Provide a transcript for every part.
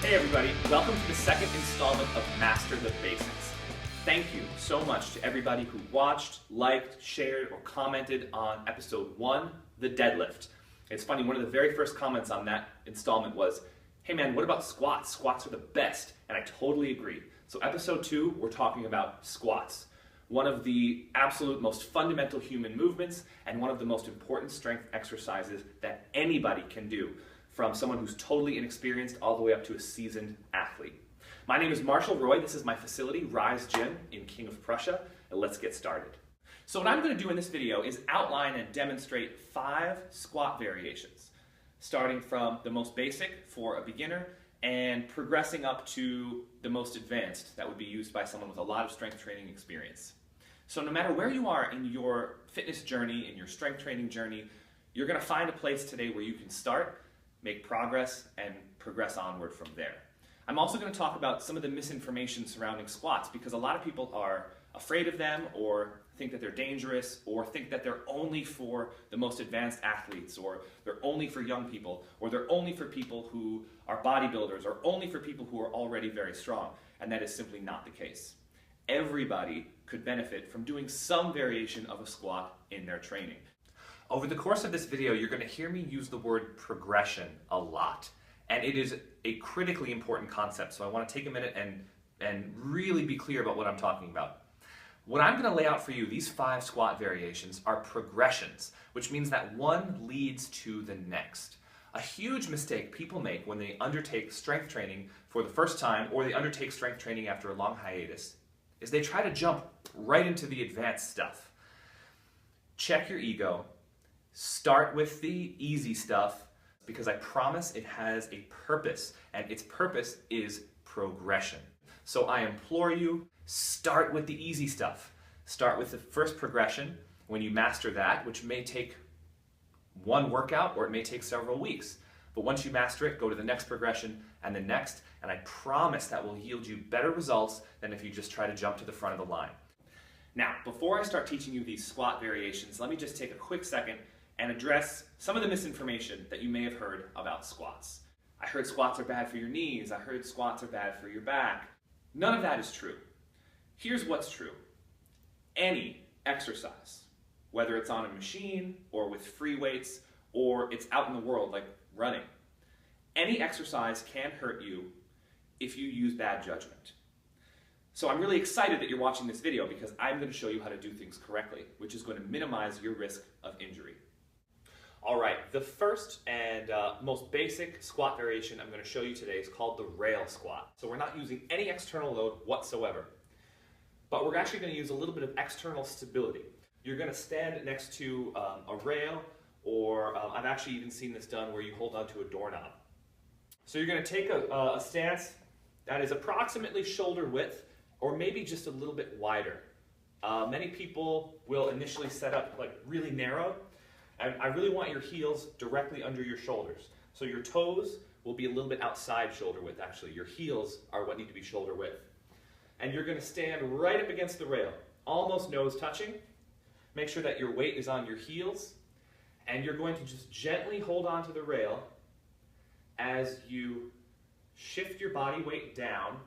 Hey everybody, welcome to the second installment of Master the Basics. Thank you so much to everybody who watched, liked, shared, or commented on episode 1, the deadlift. It's funny, one of the very first comments on that installment was, hey man, what about squats? Squats are the best, and I totally agree. So episode 2, we're talking about squats. One of the absolute most fundamental human movements and one of the most important strength exercises that anybody can do, from someone who's totally inexperienced all the way up to a seasoned athlete. My name is Marshall Roy. This is my facility, Rise Gym in King of Prussia, and let's get started. So what I'm going to do in this video is outline and demonstrate 5 squat variations, starting from the most basic for a beginner and progressing up to the most advanced that would be used by someone with a lot of strength training experience. So no matter where you are in your fitness journey, in your strength training journey, you're going to find a place today where you can start, make progress, and progress onward from there. I'm also going to talk about some of the misinformation surrounding squats because a lot of people are afraid of them or think that they're dangerous or think that they're only for the most advanced athletes or they're only for young people or they're only for people who are bodybuilders or only for people who are already very strong, and that is simply not the case. Everybody could benefit from doing some variation of a squat in their training. Over the course of this video, you're going to hear me use the word progression a lot, and it is a critically important concept, so I want to take a minute and really be clear about what I'm talking about. What I'm going to lay out for you, these 5 squat variations, are progressions, which means that one leads to the next. A huge mistake people make when they undertake strength training for the first time or they undertake strength training after a long hiatus is they try to jump right into the advanced stuff. Check your ego. Start with the easy stuff because I promise it has a purpose, and its purpose is progression. So I implore you, start with the easy stuff. Start with the first progression. When you master that, which may take one workout or it may take several weeks, but once you master it, go to the next progression and the next, and I promise that will yield you better results than if you just try to jump to the front of the line. Now, before I start teaching you these squat variations, let me just take a quick second and address some of the misinformation that you may have heard about squats. I heard squats are bad for your knees. I heard squats are bad for your back. None of that is true. Here's what's true. Any exercise, whether it's on a machine or with free weights or it's out in the world like running, any exercise can hurt you if you use bad judgment. So I'm really excited that you're watching this video because I'm going to show you how to do things correctly, which is going to minimize your risk of injury. All right, the first and most basic squat variation I'm going to show you today is called the rail squat. So we're not using any external load whatsoever, but we're actually going to use a little bit of external stability. You're going to stand next to a rail, or I've actually even seen this done where you hold onto a doorknob. So you're going to take a stance that is approximately shoulder width, or maybe just a little bit wider. Many people will initially set up like really narrow, and I really want your heels directly under your shoulders. So your toes will be a little bit outside shoulder width, actually. Your heels are what need to be shoulder width. And you're going to stand right up against the rail, almost nose touching. Make sure that your weight is on your heels, and you're going to just gently hold onto the rail as you shift your body weight down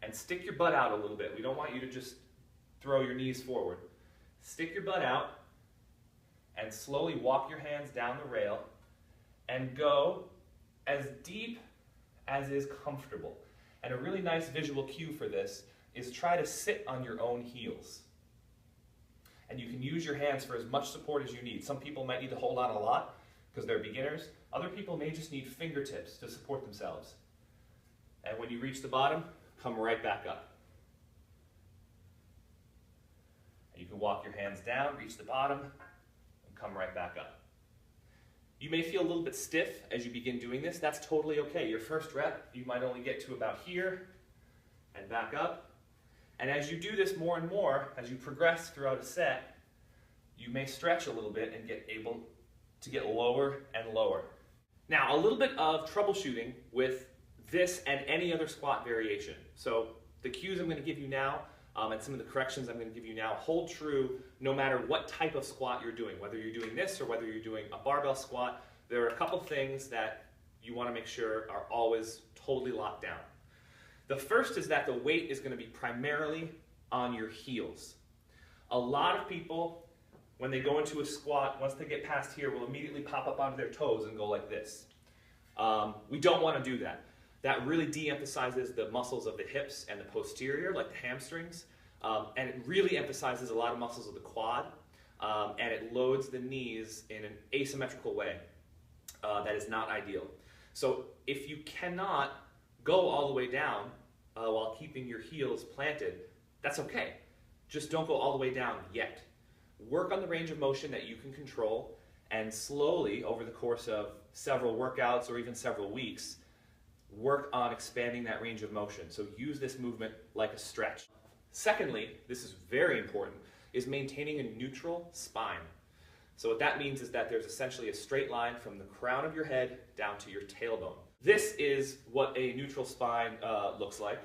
and stick your butt out a little bit. We don't want you to just throw your knees forward. Stick your butt out and slowly walk your hands down the rail and go as deep as is comfortable. And a really nice visual cue for this is try to sit on your own heels. And you can use your hands for as much support as you need. Some people might need to hold on a lot because they're beginners. Other people may just need fingertips to support themselves. And when you reach the bottom, come right back up. And you can walk your hands down, reach the bottom, and come right back up. You may feel a little bit stiff as you begin doing this. That's totally okay. Your first rep, you might only get to about here and back up. And as you do this more and more, as you progress throughout a set, you may stretch a little bit and get able to get lower and lower. Now, a little bit of troubleshooting with this and any other squat variation. So the cues I'm going to give you now and some of the corrections I'm going to give you now hold true no matter what type of squat you're doing, whether you're doing this or whether you're doing a barbell squat. There are a couple things that you want to make sure are always totally locked down. The first is that the weight is going to be primarily on your heels. A lot of people, when they go into a squat, once they get past here, will immediately pop up onto their toes and go like this. We don't want to do that. That really de-emphasizes the muscles of the hips and the posterior, like the hamstrings, and it really emphasizes a lot of muscles of the quad, and it loads the knees in an asymmetrical way that is not ideal. So if you cannot go all the way down while keeping your heels planted, that's okay. Just don't go all the way down yet. Work on the range of motion that you can control, and slowly, over the course of several workouts or even several weeks, work on expanding that range of motion. So use this movement like a stretch. Secondly, this is very important, is maintaining a neutral spine. So what that means is that there's essentially a straight line from the crown of your head down to your tailbone. This is what a neutral spine looks like.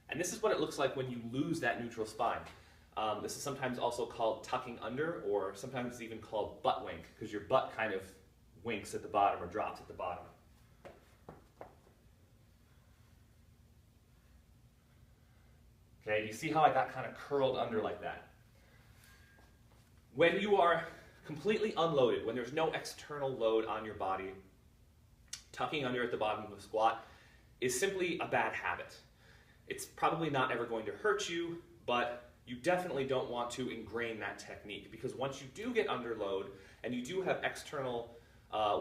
And this is what it looks like when you lose that neutral spine. This is sometimes also called tucking under, or sometimes it's even called butt wink, because your butt kind of winks at the bottom or drops at the bottom. Okay, you see how I got kind of curled under like that? When you are completely unloaded, when there's no external load on your body, tucking under at the bottom of a squat is simply a bad habit. It's probably not ever going to hurt you, but you definitely don't want to ingrain that technique, because once you do get under load and you do have external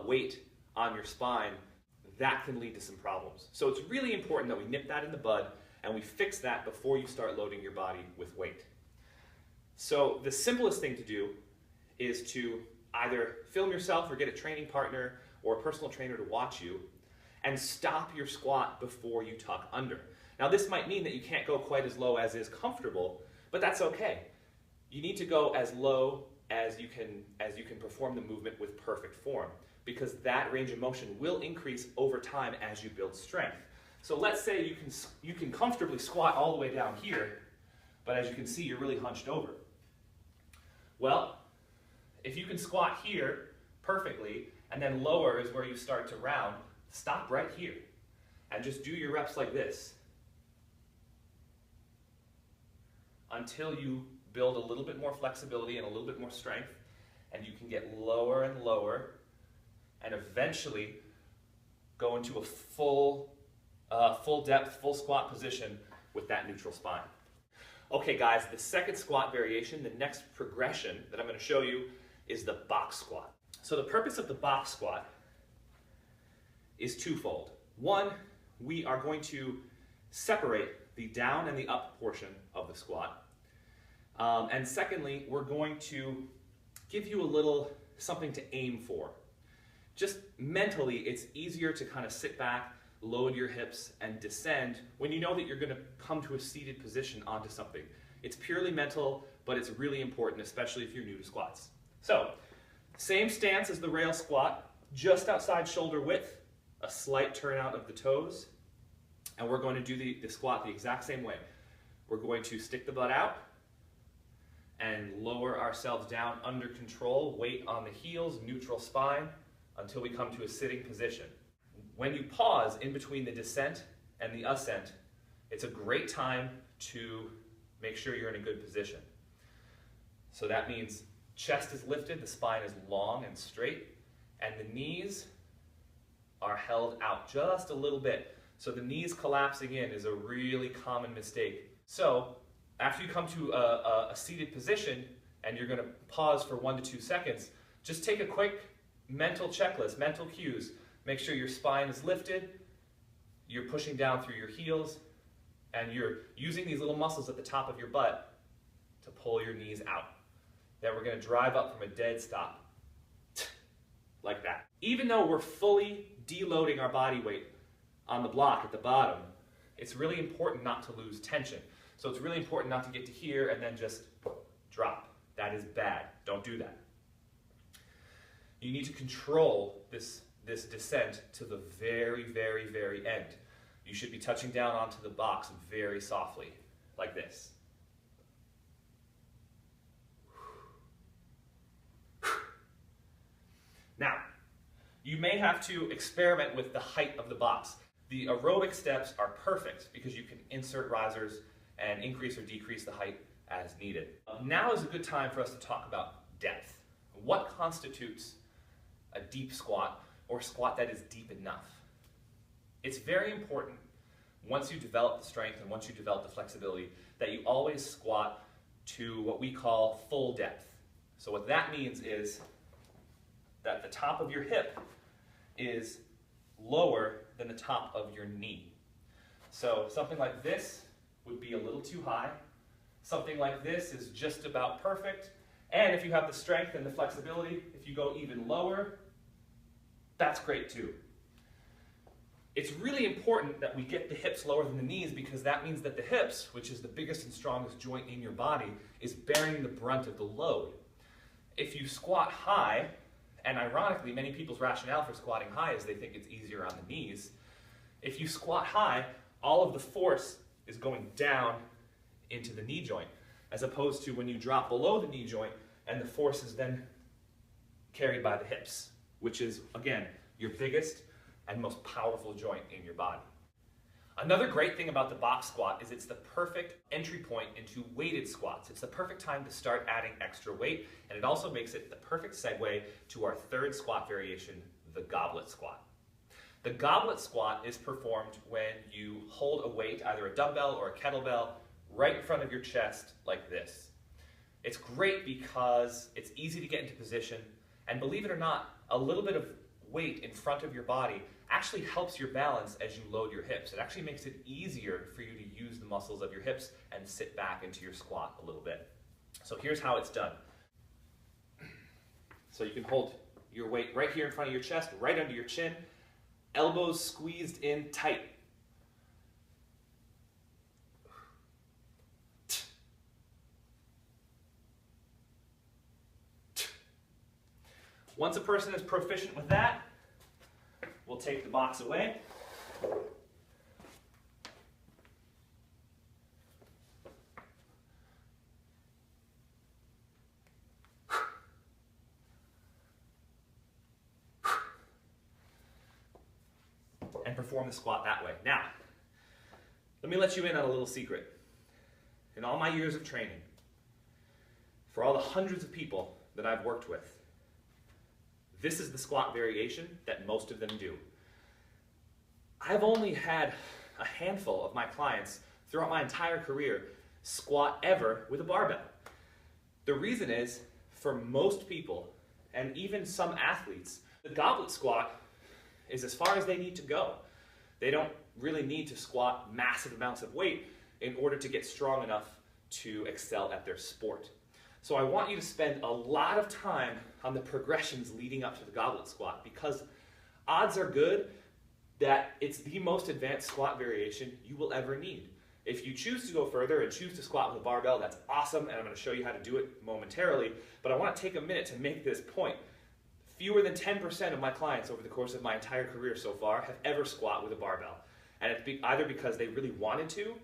weight on your spine, that can lead to some problems. So it's really important that we nip that in the bud and we fix that before you start loading your body with weight. So the simplest thing to do is to either film yourself or get a training partner or a personal trainer to watch you and stop your squat before you tuck under. Now this might mean that you can't go quite as low as is comfortable, but that's okay. You need to go as low as you can perform the movement with perfect form, because that range of motion will increase over time as you build strength. So let's say you can comfortably squat all the way down here, but as you can see, you're really hunched over. Well, if you can squat here perfectly, and then lower is where you start to round, stop right here and just do your reps like this until you build a little bit more flexibility and a little bit more strength, and you can get lower and lower and eventually go into a full depth, full squat position with that neutral spine. Okay guys, the second squat variation, the next progression that I'm going to show you is the box squat. So the purpose of the box squat is twofold. One, we are going to separate the down and the up portion of the squat. And secondly, we're going to give you a little something to aim for. Just mentally, it's easier to kind of sit back, load your hips, and descend when you know that you're going to come to a seated position onto something. It's purely mental, but it's really important, especially if you're new to squats. So, same stance as the rail squat, just outside shoulder width, a slight turn out of the toes, and we're going to do the squat the exact same way. We're going to stick the butt out and lower ourselves down under control, weight on the heels, neutral spine, until we come to a sitting position. When you pause in between the descent and the ascent, it's a great time to make sure you're in a good position. So that means chest is lifted, the spine is long and straight, and the knees are held out just a little bit. So the knees collapsing in is a really common mistake. So after you come to a seated position and you're going to pause for 1 to 2 seconds, just take a quick mental checklist, mental cues. Make sure your spine is lifted, you're pushing down through your heels, and you're using these little muscles at the top of your butt to pull your knees out. Then we're going to drive up from a dead stop, like that. Even though we're fully deloading our body weight on the block at the bottom, it's really important not to lose tension. So it's really important not to get to here and then just drop. That is bad. Don't do that. You need to control this descent to the very, very, very end. You should be touching down onto the box very softly, like this. You may have to experiment with the height of the box. The aerobic steps are perfect because you can insert risers and increase or decrease the height as needed. Now is a good time for us to talk about depth. What constitutes a deep squat or squat that is deep enough? It's very important once you develop the strength and once you develop the flexibility that you always squat to what we call full depth. So what that means is that the top of your hip is lower than the top of your knee. So something like this would be a little too high. Something like this is just about perfect. And if you have the strength and the flexibility, if you go even lower, that's great too. It's really important that we get the hips lower than the knees because that means that the hips, which is the biggest and strongest joint in your body, is bearing the brunt of the load. If you squat high, and ironically, many people's rationale for squatting high is they think it's easier on the knees. If you squat high, all of the force is going down into the knee joint, as opposed to when you drop below the knee joint and the force is then carried by the hips, which is, again, your biggest and most powerful joint in your body. Another great thing about the box squat is it's the perfect entry point into weighted squats. It's the perfect time to start adding extra weight, and it also makes it the perfect segue to our third squat variation, the goblet squat. The goblet squat is performed when you hold a weight, either a dumbbell or a kettlebell, right in front of your chest like this. It's great because it's easy to get into position, and believe it or not, a little bit of weight in front of your body actually helps your balance as you load your hips. It actually makes it easier for you to use the muscles of your hips and sit back into your squat a little bit. So here's how it's done. So you can hold your weight right here in front of your chest, right under your chin, elbows squeezed in tight. Once a person is proficient with that, we'll take the box away. And perform the squat that way. Now, let me let you in on a little secret. In all my years of training, for all the hundreds of people that I've worked with, this is the squat variation that most of them do. I've only had a handful of my clients throughout my entire career squat ever with a barbell. The reason is, for most people, and even some athletes, the goblet squat is as far as they need to go. They don't really need to squat massive amounts of weight in order to get strong enough to excel at their sport. So I want you to spend a lot of time on the progressions leading up to the goblet squat because odds are good that it's the most advanced squat variation you will ever need. If you choose to go further and choose to squat with a barbell, that's awesome, and I'm going to show you how to do it momentarily, but I want to take a minute to make this point. Fewer than 10% of my clients over the course of my entire career so far have ever squat with a barbell. And it's either because they really wanted to,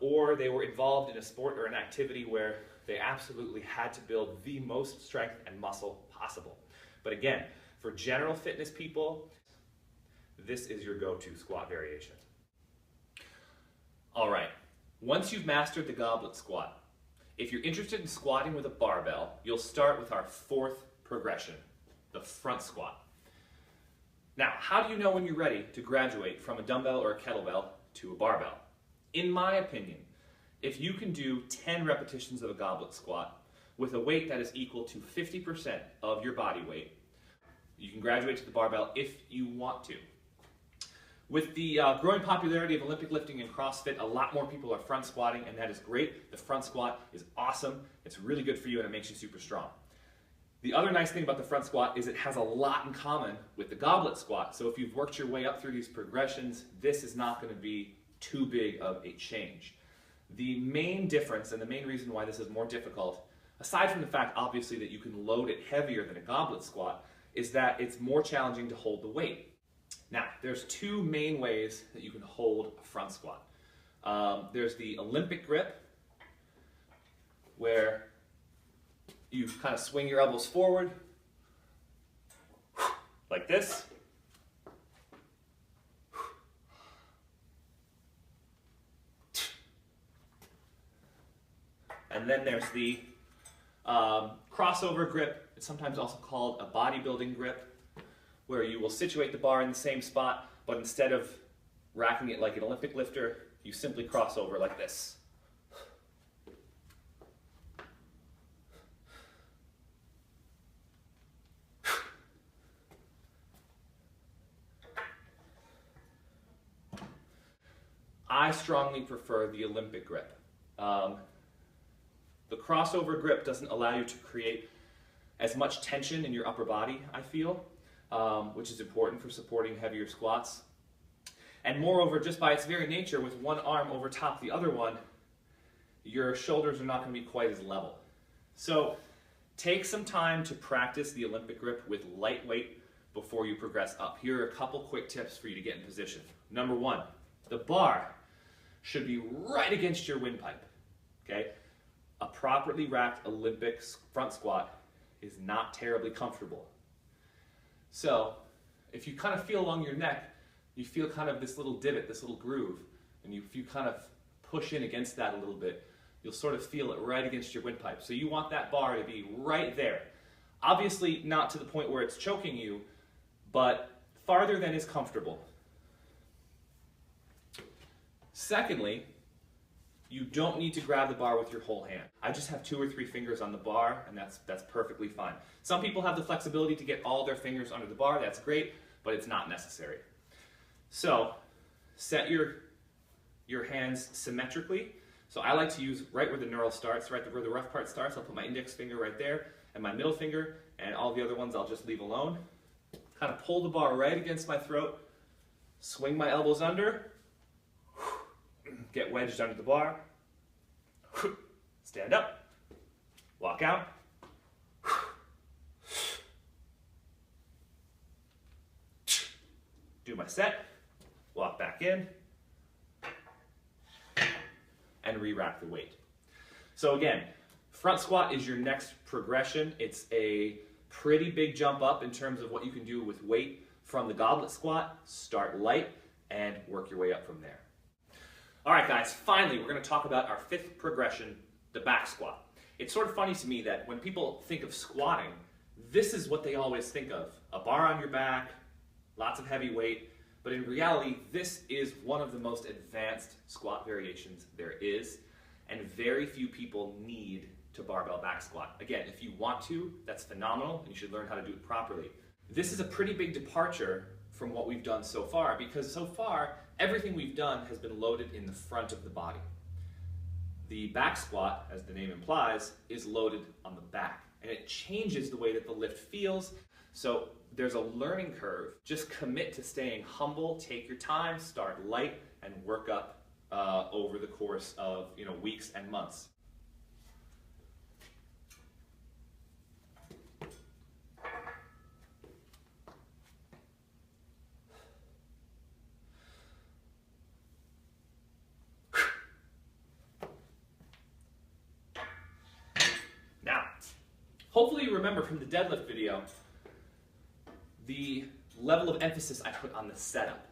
or they were involved in a sport or an activity where they absolutely had to build the most strength and muscle possible. But again, for general fitness people, this is your go-to squat variation. All right, once you've mastered the goblet squat, if you're interested in squatting with a barbell, you'll start with our fourth progression, the front squat. Now, how do you know when you're ready to graduate from a dumbbell or a kettlebell to a barbell? In my opinion, if you can do 10 repetitions of a goblet squat with a weight that is equal to 50% of your body weight, you can graduate to the barbell if you want to. With the growing popularity of Olympic lifting and CrossFit, a lot more people are front squatting, and that is great. The front squat is awesome. It's really good for you, and it makes you super strong. The other nice thing about the front squat is it has a lot in common with the goblet squat. So if you've worked your way up through these progressions, this is not going to be too big of a change. The main difference and the main reason why this is more difficult, aside from the fact obviously that you can load it heavier than a goblet squat, is that it's more challenging to hold the weight. Now, there's two main ways that you can hold a front squat. There's the Olympic grip, where you kind of swing your elbows forward, like this. And then there's the crossover grip. It's sometimes also called a bodybuilding grip, where you will situate the bar in the same spot, but instead of racking it like an Olympic lifter, you simply cross over like this. I strongly prefer the Olympic grip. The crossover grip doesn't allow you to create as much tension in your upper body, I feel, which is important for supporting heavier squats. And moreover, just by its very nature, with one arm over top the other one, your shoulders are not going to be quite as level. So take some time to practice the Olympic grip with light weight before you progress up. Here are a couple quick tips for you to get in position. Number one, the bar should be right against your windpipe, okay? A properly racked Olympic front squat is not terribly comfortable. So if you kind of feel along your neck, you feel kind of this little divot, this little groove, and if you kind of push in against that a little bit, you'll sort of feel it right against your windpipe. So you want that bar to be right there. Obviously not to the point where it's choking you, but farther than is comfortable. Secondly, you don't need to grab the bar with your whole hand. I just have 2 or 3 fingers on the bar, and that's perfectly fine. Some people have the flexibility to get all their fingers under the bar. That's great, but it's not necessary. So set your hands symmetrically. So I like to use right where the knurl starts, right where the rough part starts. I'll put my index finger right there, and my middle finger, and all the other ones I'll just leave alone. Kind of pull the bar right against my throat, swing my elbows under, get wedged under the bar, stand up, walk out, do my set, walk back in, and re-rack the weight. So again, front squat is your next progression. It's a pretty big jump up in terms of what you can do with weight from the goblet squat. Start light and work your way up from there. All right, guys, finally, we're going to talk about our 5th progression, the back squat. It's sort of funny to me that when people think of squatting, this is what they always think of. A bar on your back, lots of heavy weight, but in reality, this is one of the most advanced squat variations there is, and very few people need to barbell back squat. Again, if you want to, that's phenomenal, and you should learn how to do it properly. This is a pretty big departure from what we've done so far, because so far, everything we've done has been loaded in the front of the body. The back squat, as the name implies, is loaded on the back, and it changes the way that the lift feels. So there's a learning curve. Just commit to staying humble, take your time, start light, and work up over the course of weeks and months. Hopefully you remember from the deadlift video the level of emphasis I put on the setup.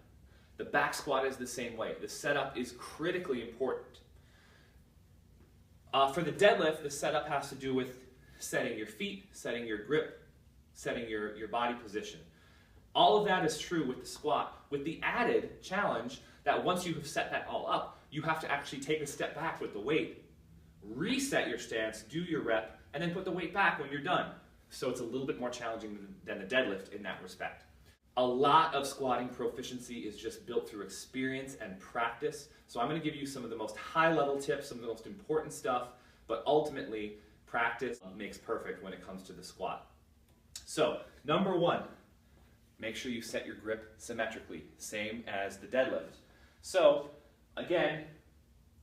The back squat is the same way. The setup is critically important. For the deadlift, the setup has to do with setting your feet, setting your grip, setting your body position. All of that is true with the squat, with the added challenge that once you have set that all up, you have to actually take a step back with the weight, reset your stance, do your rep, and then put the weight back when you're done. So it's a little bit more challenging than the deadlift in that respect. A lot of squatting proficiency is just built through experience and practice. So I'm going to give you some of the most high-level tips, some of the most important stuff, but ultimately, practice makes perfect when it comes to the squat. So, number 1, make sure you set your grip symmetrically, same as the deadlift. So, again,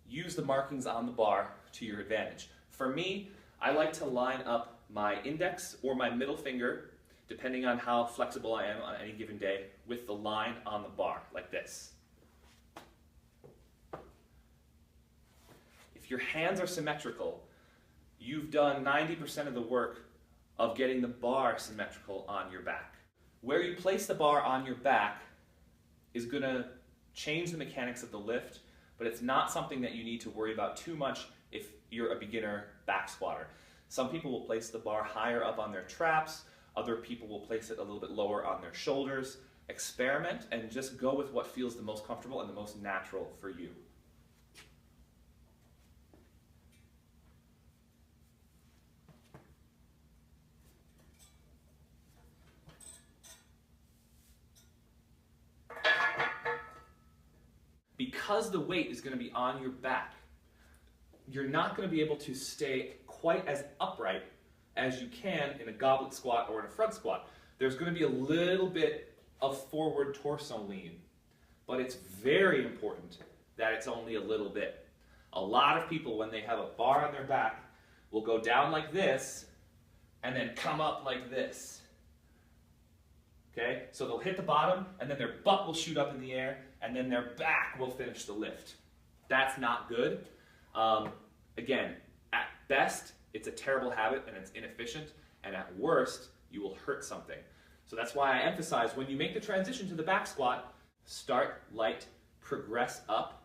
use the markings on the bar to your advantage. For me, I like to line up my index or my middle finger, depending on how flexible I am on any given day, with the line on the bar, like this. If your hands are symmetrical, you've done 90% of the work of getting the bar symmetrical on your back. Where you place the bar on your back is going to change the mechanics of the lift, but it's not something that you need to worry about too much if you're a beginner back squatter. Some people will place the bar higher up on their traps, other people will place it a little bit lower on their shoulders. Experiment and just go with what feels the most comfortable and the most natural for you. Because the weight is going to be on your back, you're not going to be able to stay quite as upright as you can in a goblet squat or in a front squat. There's going to be a little bit of forward torso lean, but it's very important that it's only a little bit. A lot of people, when they have a bar on their back, will go down like this and then come up like this. Okay? So they'll hit the bottom and then their butt will shoot up in the air and then their back will finish the lift. That's not good. Again, at best, it's a terrible habit and it's inefficient, and at worst, you will hurt something. So that's why I emphasize when you make the transition to the back squat, start light, progress up,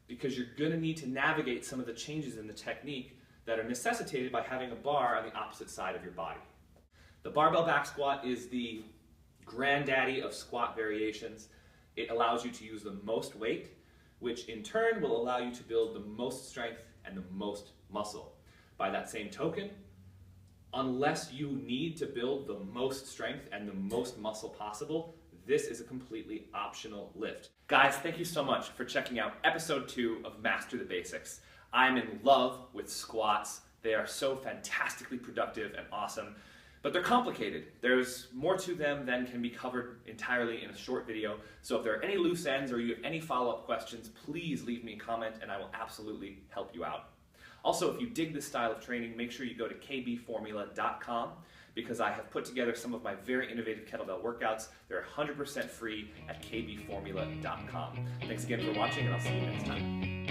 because you're going to need to navigate some of the changes in the technique that are necessitated by having a bar on the opposite side of your body. The barbell back squat is the granddaddy of squat variations. It allows you to use the most weight, which in turn will allow you to build the most strength and the most muscle. By that same token, unless you need to build the most strength and the most muscle possible, this is a completely optional lift. Guys, thank you so much for checking out episode 2 of Master the Basics. I'm in love with squats. They are so fantastically productive and awesome, but they're complicated. There's more to them than can be covered entirely in a short video. So if there are any loose ends or you have any follow-up questions, please leave me a comment and I will absolutely help you out. Also, if you dig this style of training, make sure you go to kbformula.com because I have put together some of my very innovative kettlebell workouts. They're 100% free at kbformula.com. Thanks again for watching, and I'll see you next time.